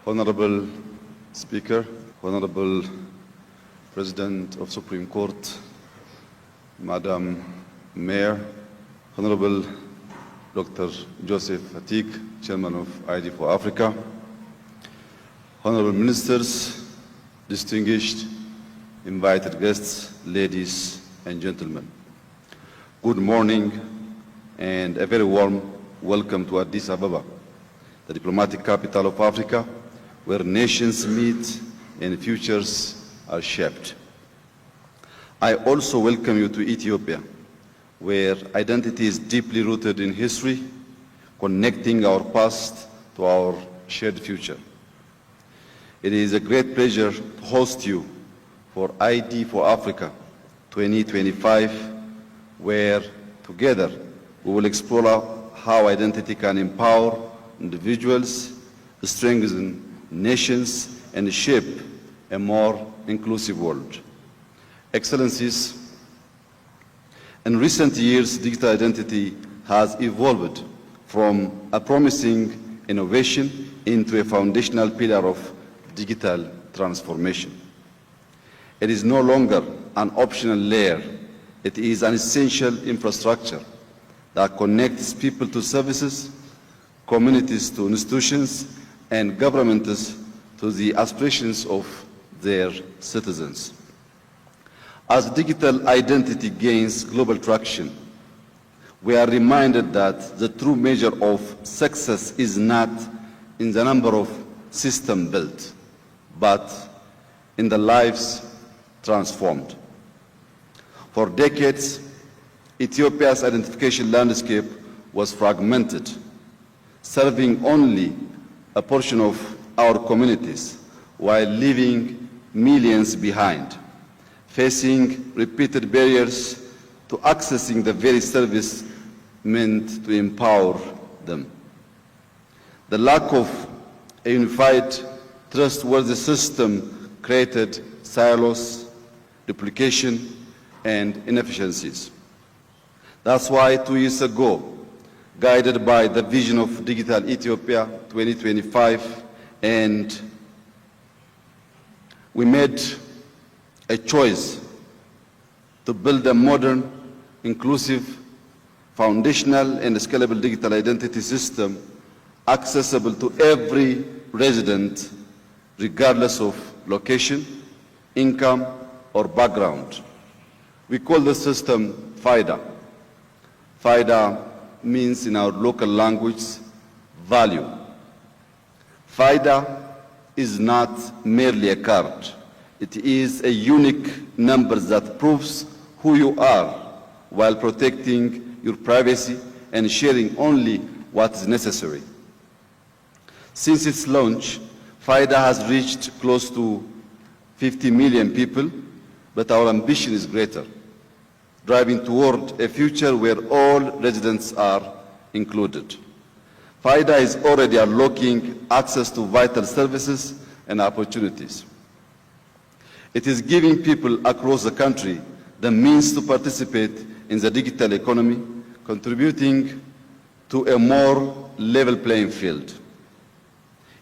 Honorable Speaker, Honorable President of Supreme Court, Madam Mayor, Honorable Dr. Joseph Atik, Chairman of ID for Africa, Honorable Ministers, distinguished invited guests, ladies and gentlemen. Good morning and a very warm welcome to Addis Ababa, the diplomatic capital of Africa, where nations meet and futures are shaped. I also welcome you to Ethiopia, where identity is deeply rooted in history, connecting our past to our shared future. It is a great pleasure to host you for ID for Africa 2025, where together we will explore how identity can empower individuals, strengthen nations, and shape a more inclusive world. Excellencies, in recent years, digital identity has evolved from a promising innovation into a foundational pillar of digital transformation. It is no longer an optional layer. It is an essential infrastructure that connects people to services, communities to institutions, and governments to the aspirations of their citizens. As digital identity gains global traction, we are reminded that the true measure of success is not in the number of systems built, but in the lives transformed. For decades, Ethiopia's identification landscape was fragmented, serving only a portion of our communities while leaving millions behind, facing repeated barriers to accessing the very service meant to empower them. The lack of a unified, trustworthy system created silos, duplication, and inefficiencies. That's why 2 years ago, guided by the vision of Digital Ethiopia 2025, and we made a choice to build a modern, inclusive, foundational, and scalable digital identity system accessible to every resident, regardless of location, income, or background. We call the system FIDA. FIDA means in our local language, value. FIDA is not merely a card. It is a unique number that proves who you are while protecting your privacy and sharing only what is necessary. Since its launch, FIDA has reached close to 50 million people, but our ambition is greater, driving toward a future where all residents are included. FIDA is already unlocking access to vital services and opportunities. It is giving people across the country the means to participate in the digital economy, contributing to a more level playing field.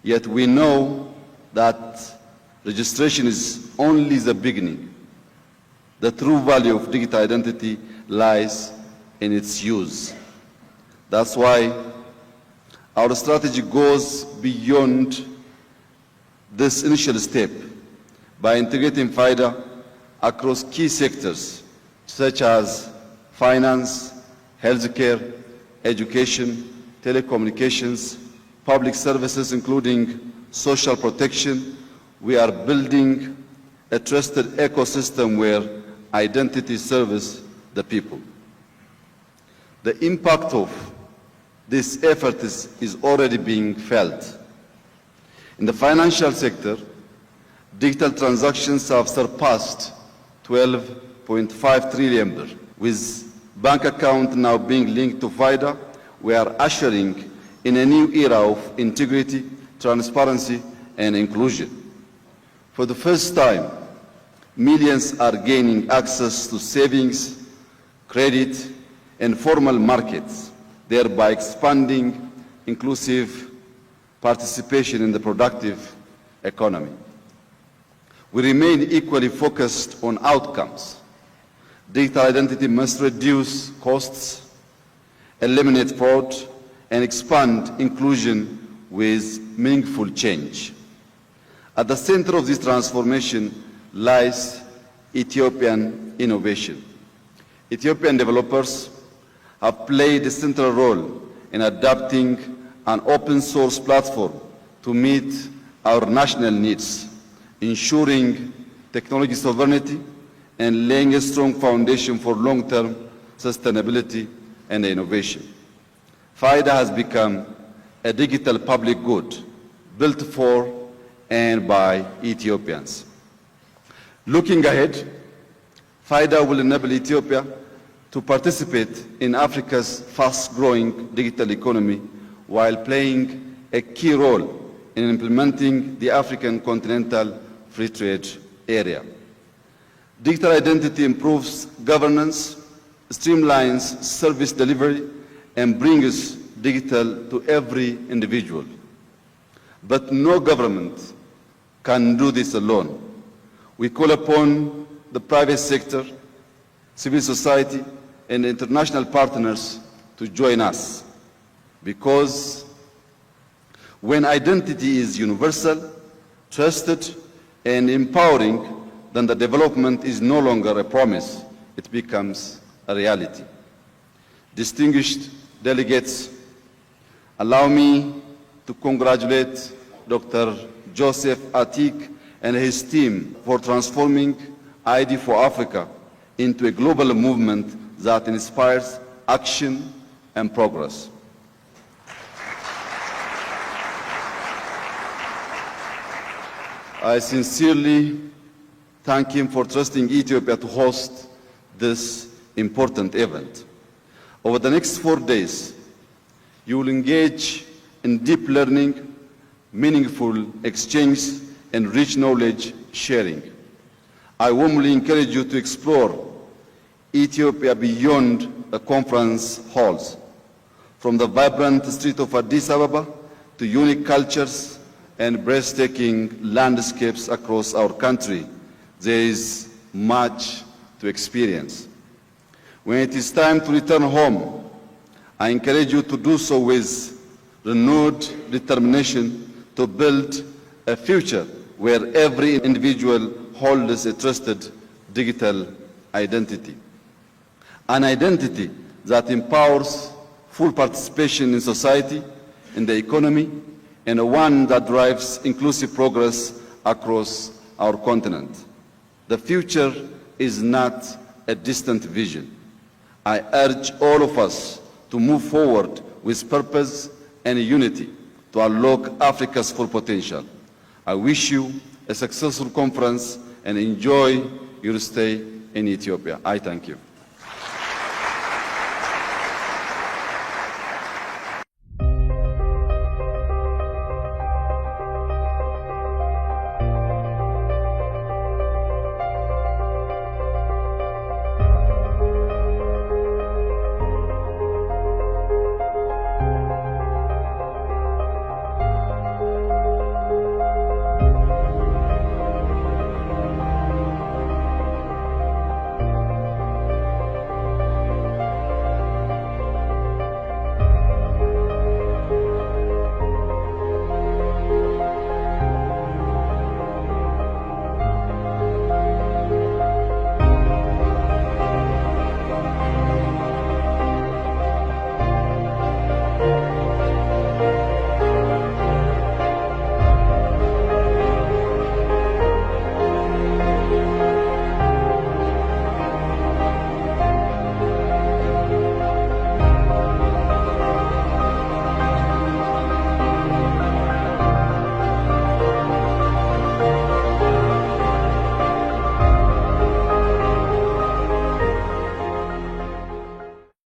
Yet we know that registration is only the beginning. The true value of digital identity lies in its use. That's why our strategy goes beyond this initial step by integrating FIDA across key sectors such as finance, healthcare, education, telecommunications, public services, including social protection. We are building a trusted ecosystem where identity serves the people. The impact of this effort is already being felt. In the financial sector, digital transactions have surpassed 12.5 trillion. With bank account now being linked to FIDA, we are ushering in a new era of integrity, transparency, and inclusion. For the first time, millions are gaining access to savings, credit, and formal markets, thereby expanding inclusive participation in the productive economy. We remain equally focused on outcomes. Digital identity must reduce costs, eliminate fraud, and expand inclusion with meaningful change. At the center of this transformation lies Ethiopian innovation. Ethiopian developers have played a central role in adapting an open-source platform to meet our national needs, ensuring technology sovereignty and laying a strong foundation for long-term sustainability and innovation. FIDA has become a digital public good built for and by Ethiopians. Looking ahead, FIDA will enable Ethiopia to participate in Africa's fast-growing digital economy while playing a key role in implementing the African Continental Free Trade Area. Digital identity improves governance, streamlines service delivery, and brings digital to every individual. But no government can do this alone. We call upon the private sector, civil society, and international partners to join us, because when identity is universal, trusted, and empowering, then the development is no longer a promise, it becomes a reality. Distinguished delegates, allow me to congratulate Dr. Joseph Atik and his team for transforming ID for Africa into a global movement that inspires action and progress. I sincerely thank him for trusting Ethiopia to host this important event. Over the next 4 days, you will engage in deep learning, meaningful exchange, and rich knowledge sharing. I warmly encourage you to explore Ethiopia beyond the conference halls, from the vibrant streets of Addis Ababa to unique cultures and breathtaking landscapes across our country. There is much to experience. When it is time to return home, I encourage you to do so with renewed determination to build a future where every individual holds a trusted digital identity. An identity that empowers full participation in society, in the economy, and one that drives inclusive progress across our continent. The future is not a distant vision. I urge all of us to move forward with purpose and unity to unlock Africa's full potential. I wish you a successful conference and enjoy your stay in Ethiopia. I thank you.